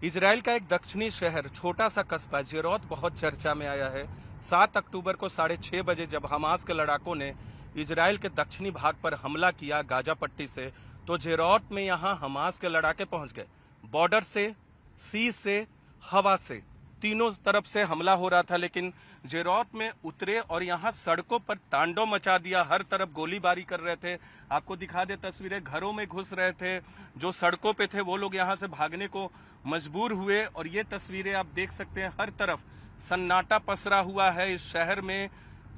Israel का एक दक्षिणी शहर छोटा सा कस्बा जेरोत बहुत चर्चा में आया है। 7 अक्टूबर को 6:30 बजे जब हमास के लड़ाकों ने इजराइल के दक्षिणी भाग पर हमला किया गाजा पट्टी से, तो जेरोत में यहां हमास के लड़ाके पहुंच गए। बॉर्डर से, सी से, हवा से, तीनों तरफ से हमला हो रहा था, लेकिन जेरोत में उतरे और यहां सड़कों पर तांडव मचा दिया। हर तरफ गोलीबारी कर रहे थे। आपको दिखा दे तस्वीरें, घरों में घुस रहे थे। जो सड़कों पे थे वो लोग यहां से भागने को मजबूर हुए। और ये तस्वीरें आप देख सकते हैं, हर तरफ सन्नाटा पसरा हुआ है। इस शहर में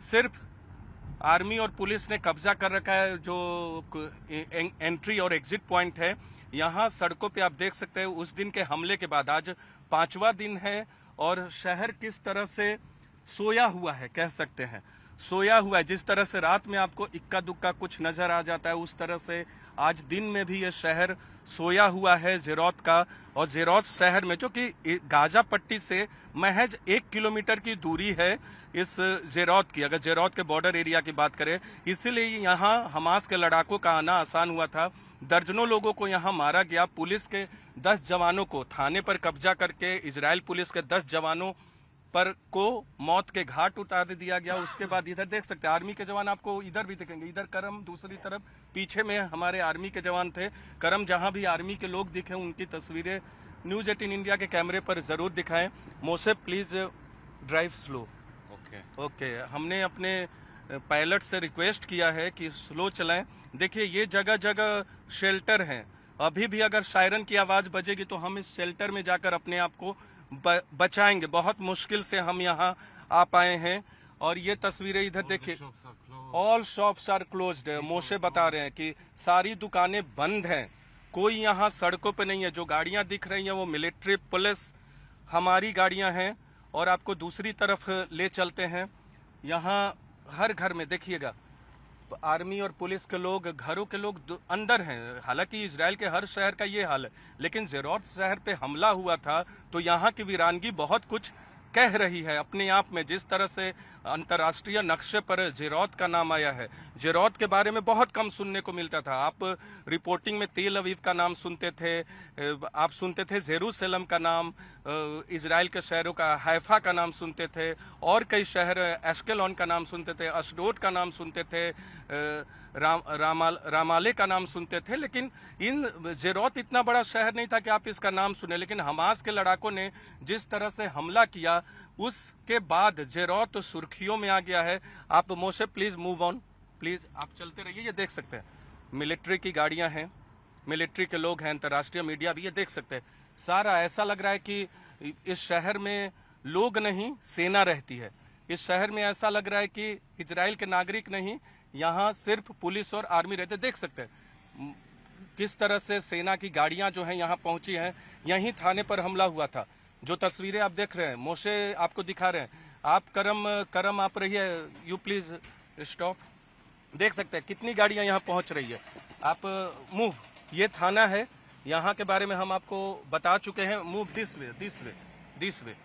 सिर्फ आर्मी और पुलिस ने कब्जा कर रखा है। जो एंट्री और एग्जिट पॉइंट है, यहाँ सड़कों पे आप देख सकते हैं। उस दिन के हमले के बाद आज 5वां दिन है और शहर किस तरह से सोया हुआ है, कह सकते हैं सोया हुआ है। जिस तरह से रात में आपको इक्का दुक्का कुछ नजर आ जाता है, उस तरह से आज दिन में भी ये शहर सोया हुआ है जेरोत का। और जेरोत शहर में, जो कि गाजा पट्टी से महज 1 किलोमीटर की दूरी है इस जेरोत की, अगर जेरोत के बॉर्डर एरिया की बात करें, इसीलिए यहाँ हमास के लड़ाकों का आना आसान हुआ था। दर्जनों लोगों को यहाँ मारा गया। पुलिस के 10 जवानों को थाने पर कब्जा करके इजराइल पुलिस के 10 जवानों पर को मौत के घाट उतार दिया गया। उसके बाद इधर देख सकते हैं आर्मी के जवान, आपको इधर भी दिखेंगे। इधर करम, दूसरी तरफ पीछे में हमारे आर्मी के जवान थे। करम, जहां भी आर्मी के लोग दिखे उनकी तस्वीरें न्यूज 18 इंडिया के कैमरे पर जरूर दिखाएं। मोसे प्लीज ड्राइव स्लो। ओके, हमने अपने पायलट से रिक्वेस्ट किया है कि स्लो चलाएं। देखिए, ये जगह जगह शेल्टर हैं। अभी भी अगर सायरन की आवाज बजेगी तो हम इस शेल्टर में जाकर अपने आप को बचाएंगे। बहुत मुश्किल से हम यहाँ आ पाए हैं। और ये तस्वीरें इधर देखिए, ऑल शॉप्स आर क्लोज्ड। मोशे बता रहे हैं कि सारी दुकानें बंद हैं, कोई यहाँ सड़कों पे नहीं है। जो गाड़ियां दिख रही हैं वो मिलिट्री, पुलिस, हमारी गाड़ियां हैं। और आपको दूसरी तरफ ले चलते हैं। यहाँ हर घर में देखिएगा आर्मी और पुलिस के लोग, घरों के लोग अंदर हैं। हालांकि इजराइल के हर शहर का ये हाल है, लेकिन जेरोत शहर पे हमला हुआ था तो यहाँ की वीरानगी बहुत कुछ कह रही है अपने आप में। जिस तरह से अंतर्राष्ट्रीय नक्शे पर जेरोत का नाम आया है, जेरोत के बारे में बहुत कम सुनने को मिलता था। आप रिपोर्टिंग में तेल अवीव का नाम सुनते थे, आप सुनते थे जेरूसलम का नाम, इजराइल के शहरों का हैफा का नाम सुनते थे, और कई शहर, एश्केलॉन का नाम सुनते थे, अशडोद का नाम सुनते थे, रामाले का नाम सुनते थे। लेकिन जेरोत इतना बड़ा शहर नहीं था कि आप इसका नाम सुने। लेकिन हमास के लड़ाकों ने जिस तरह से हमला किया, उसके बाद जेरोत सुर्खियों में आ गया है। आप मोशे प्लीज मूव ऑन, प्लीज आप चलते रहिए। ये देख सकते हैं मिलिट्री की गाड़ियां हैं, मिलिट्री के लोग हैं, अंतर्राष्ट्रीय मीडिया भी। ये देख सकते हैं सारा ऐसा लग रहा है कि इस शहर में लोग नहीं, सेना रहती है। इस शहर में ऐसा लग रहा है कि इजराइल के नागरिक नहीं, यहाँ सिर्फ पुलिस और आर्मी रहते। देख सकते हैं किस तरह से सेना की गाड़ियां जो हैं यहाँ पहुंची हैं। यहीं थाने पर हमला हुआ था। जो तस्वीरें आप देख रहे हैं, मोशे आपको दिखा रहे हैं। आप करम आप रहिए, यू प्लीज स्टॉप। देख सकते हैं कितनी गाड़ियां यहाँ पहुंच रही है। आप मूव, ये थाना है, यहाँ के बारे में हम आपको बता चुके हैं। मूव दिस वे।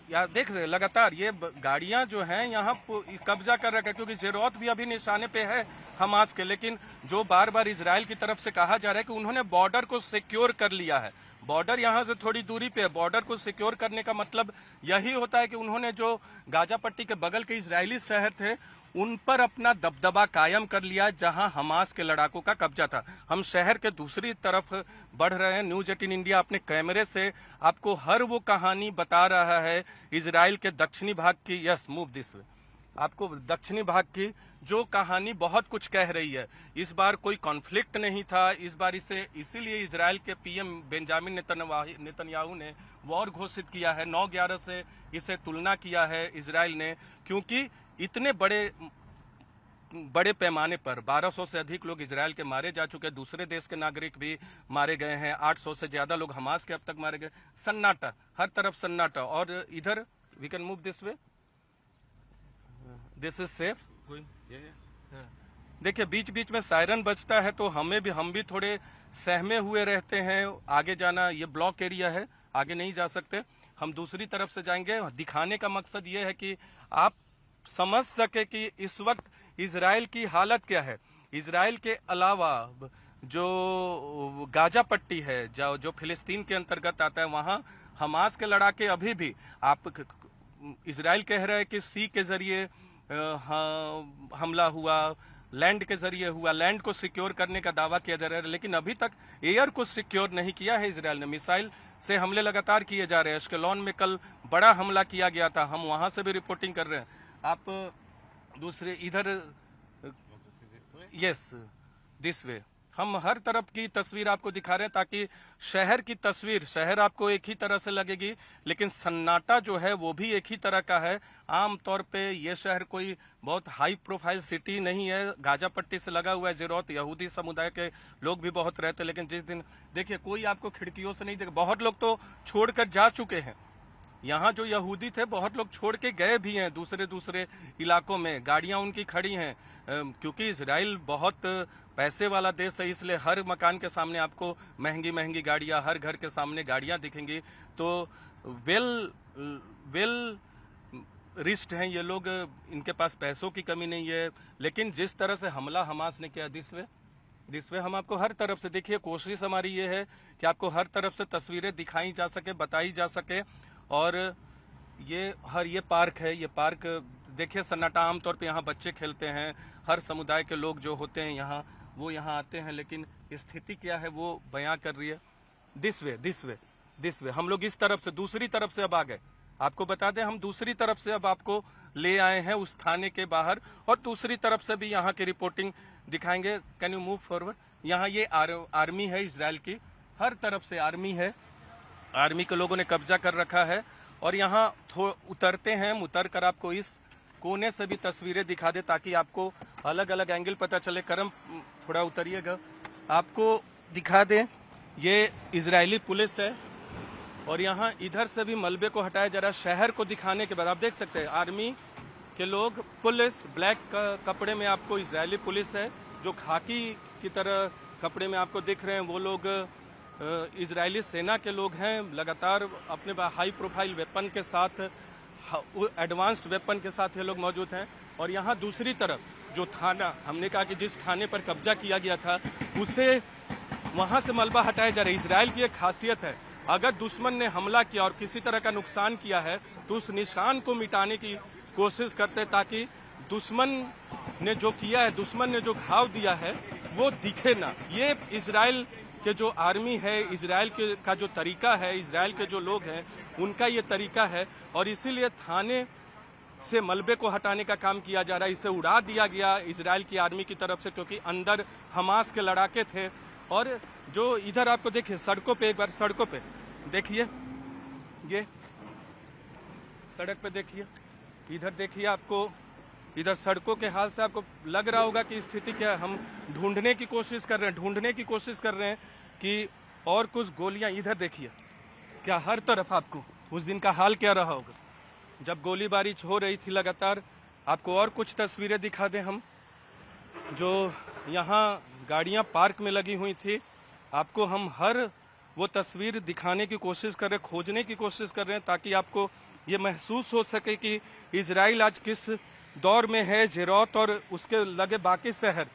यार देख रहे हैं लगातार ये गाड़ियां जो हैं यहाँ कब्जा कर रखा है, क्योंकि जेरोत भी अभी निशाने पे है हमास के। लेकिन जो बार बार इजराइल की तरफ से कहा जा रहा है कि उन्होंने बॉर्डर को सिक्योर कर लिया है। बॉर्डर यहाँ से थोड़ी दूरी पे है। बॉर्डर को सिक्योर करने का मतलब यही होता है कि उन्होंने जो गाजा पट्टी के बगल के इजरायली शहर थे उन पर अपना दबदबा कायम कर लिया, जहां हमास के लड़ाकों का कब्जा था। हम शहर के दूसरी तरफ बढ़ रहे हैं। न्यूज 18 इंडिया अपने कैमरे से आपको हर वो कहानी बता रहा है इजराइल के दक्षिणी भाग की। यस, मूव दिस वे। आपको दक्षिणी भाग की जो कहानी बहुत कुछ कह रही है। इस बार कोई कॉन्फ्लिक्ट नहीं था। इस बार इसीलिए इजराइल के पीएम बेंजामिन नेतन्याहू ने वॉर घोषित किया है। 9/11 से इसे तुलना किया है इजराइल ने, क्योंकि इतने बड़े पैमाने पर 1200 से अधिक लोग इजराइल के मारे जा चुके हैं। दूसरे देश के नागरिक भी मारे गए हैं। 800 से ज्यादा लोग हमास के अब तक मारे गए। सन्नाटा, हर तरफ सन्नाटा। और इधर we can move this way, this is safe. देखिए, बीच बीच में सायरन बजता है तो हम भी थोड़े सहमे हुए रहते हैं। आगे जाना, ये ब्लॉक एरिया है, आगे नहीं जा सकते। हम दूसरी तरफ से जाएंगे। दिखाने का मकसद ये है कि आप समझ सके कि इस वक्त इजराइल की हालत क्या है। इजराइल के अलावा जो गाजा पट्टी है जो फिलिस्तीन के अंतर्गत आता है, वहां हमास के लड़ाके अभी भी इजराइल कह रहा है कि सी के जरिए हमला हुआ, लैंड के जरिए हुआ, लैंड को सिक्योर करने का दावा किया जा रहा है, लेकिन अभी तक एयर को सिक्योर नहीं किया है इजराइल ने। मिसाइल से हमले लगातार किए जा रहे हैं। एश्केलॉन में कल बड़ा हमला किया गया था, हम वहां से भी रिपोर्टिंग कर रहे हैं। आप दूसरे इधर, यस दिस वे, हम हर तरफ की तस्वीर आपको दिखा रहे हैं ताकि शहर की तस्वीर, शहर आपको एक ही तरह से लगेगी, लेकिन सन्नाटा जो है वो भी एक ही तरह का है। आमतौर पे ये शहर कोई बहुत हाई प्रोफाइल सिटी नहीं है, गाजा पट्टी से लगा हुआ है जेरोत, यहूदी समुदाय के लोग भी बहुत रहते हैं, लेकिन जिस दिन देखिए कोई आपको खिड़कियों से नहीं देगा। बहुत लोग तो छोड़कर जा चुके हैं, यहाँ जो यहूदी थे बहुत लोग छोड़ के गए भी हैं दूसरे इलाकों में, गाड़ियां उनकी खड़ी हैं, क्योंकि इजराइल बहुत पैसे वाला देश है, इसलिए हर मकान के सामने आपको महंगी महंगी गाड़ियां, हर घर के सामने गाड़ियां दिखेंगी। तो वेल रिस्ट हैं ये लोग, इनके पास पैसों की कमी नहीं है। लेकिन जिस तरह से हमला हमास ने किया दिस वे हम आपको हर तरफ से, देखिए कोशिश हमारी ये है कि आपको हर तरफ से तस्वीरें दिखाई जा सके, बताई जा सके। और ये पार्क है, ये पार्क देखिए सन्नाटा, आमतौर पे यहाँ बच्चे खेलते हैं, हर समुदाय के लोग जो होते हैं यहाँ वो यहाँ आते हैं, लेकिन स्थिति क्या है वो बयां कर रही है। दिस वे हम लोग इस तरफ से, दूसरी तरफ से अब आ गए। आपको बता दें हम दूसरी तरफ से अब आपको ले आए हैं उस थाने के बाहर, और दूसरी तरफ से भी यहाँ की रिपोर्टिंग दिखाएंगे। Can you move forward. यहाँ ये आर्मी है इजराइल की, हर तरफ से आर्मी है, आर्मी के लोगों ने कब्जा कर रखा है। और यहाँ उतरते हैं, उतर कर आपको इस कोने से भी तस्वीरें दिखा दे ताकि आपको अलग अलग एंगल पता चले। करम थोड़ा उतरिएगा, आपको दिखा दें ये इजरायली पुलिस है, और यहाँ इधर से भी मलबे को हटाया जा रहा है शहर को दिखाने के बाद। आप देख सकते हैं आर्मी के लोग, पुलिस ब्लैक कपड़े में, आपको इजरायली पुलिस है जो खाकी की तरह कपड़े में आपको दिख रहे हैं, वो लोग इजरायली सेना के लोग हैं। लगातार अपने हाई प्रोफाइल वेपन के साथ, एडवांस्ड वेपन के साथ ये लोग मौजूद हैं। और यहाँ दूसरी तरफ जो थाना, हमने कहा कि जिस थाने पर कब्जा किया गया था उसे वहां से मलबा हटाया जा रहा है। इजराइल की एक खासियत है, अगर दुश्मन ने हमला किया और किसी तरह का नुकसान किया है तो उस निशान को मिटाने की कोशिश करते हैं ताकि दुश्मन ने जो किया है, दुश्मन ने जो घाव दिया है वो दिखे ना। ये इजराइल के जो आर्मी है, इजराइल का जो तरीका है, इजराइल के जो लोग हैं उनका ये तरीका है। और इसीलिए थाने से मलबे को हटाने का काम किया जा रहा है, इसे उड़ा दिया गया इजराइल की आर्मी की तरफ से, क्योंकि अंदर हमास के लड़ाके थे। और जो इधर आपको देखिए सड़कों पे, एक बार सड़कों पे देखिए, ये सड़क पे देखिए, इधर देखिए, आपको इधर सड़कों के हाल से आपको लग रहा होगा कि स्थिति क्या है। हम ढूंढने की कोशिश कर रहे हैं कि और कुछ गोलियां, इधर देखिए क्या हर तरफ आपको उस दिन का हाल क्या रहा होगा जब गोलीबारी हो रही थी लगातार। आपको और कुछ तस्वीरें दिखा दें हम, जो यहाँ गाड़ियां पार्क में लगी हुई थी, आपको हम हर वो तस्वीर दिखाने की कोशिश कर रहे हैं, खोजने की कोशिश कर रहे हैं ताकि आपको ये महसूस हो सके कि इजराइल आज किस दौर में है। जेरोत और उसके लगे बाकी शहर,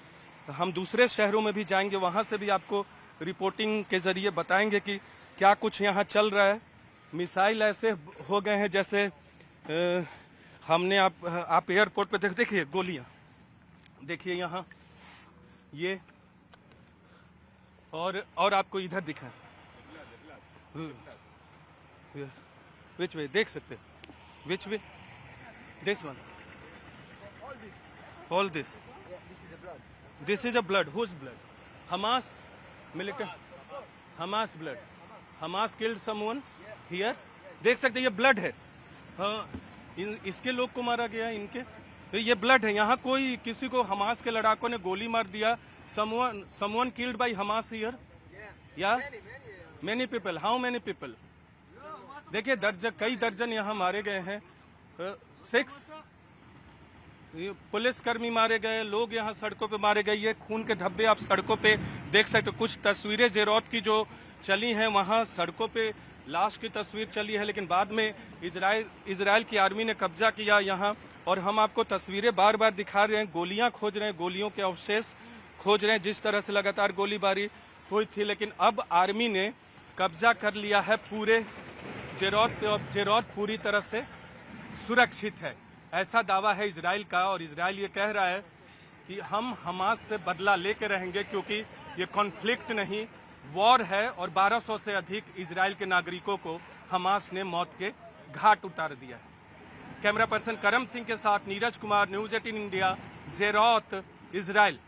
हम दूसरे शहरों में भी जाएंगे, वहां से भी आपको रिपोर्टिंग के जरिए बताएंगे कि क्या कुछ यहाँ चल रहा है। मिसाइल ऐसे हो गए हैं जैसे हमने आप एयरपोर्ट पे देखिए गोलियां, देखिए यहाँ ये, और आपको इधर दिखाएं, विच वे देख सकते, which way, this one, all this is a blood. Whose blood? Hamas militant, Hamas blood. Hamas killed someone here. देख सकते ये ब्लड है, इसके लोग को मारा गया, इनके ये ब्लड है। यहाँ कोई किसी को हमास के लड़ाकों ने गोली मार दिया। someone killed by Hamas here. Yeah, many people. How many people? देखिए कई दर्जन यहाँ मारे गए हैं। 6 पुलिसकर्मी मारे गए, लोग यहाँ सड़कों पे मारे गए। ये खून के धब्बे आप सड़कों पे देख सकते हो। कुछ तस्वीरें जेरोत की जो चली हैं, वहाँ सड़कों पे लाश की तस्वीर चली है, लेकिन बाद में इजराइल की आर्मी ने कब्जा किया यहाँ। और हम आपको तस्वीरें बार बार दिखा रहे हैं, गोलियां खोज रहे हैं, गोलियों के अवशेष खोज रहे हैं। जिस तरह से लगातार गोलीबारी हुई थी, लेकिन अब आर्मी ने कब्जा कर लिया है पूरे जेरौत पे और जेरौत पूरी तरह से सुरक्षित है, ऐसा दावा है इजराइल का। और इजराइल ये कह रहा है कि हम हमास से बदला लेके रहेंगे, क्योंकि ये कॉन्फ्लिक्ट नहीं वॉर है और 1200 से अधिक इजराइल के नागरिकों को हमास ने मौत के घाट उतार दिया है। कैमरा पर्सन करम सिंह के साथ नीरज कुमार, न्यूज 18 इंडिया, जेरौत, इजराइल।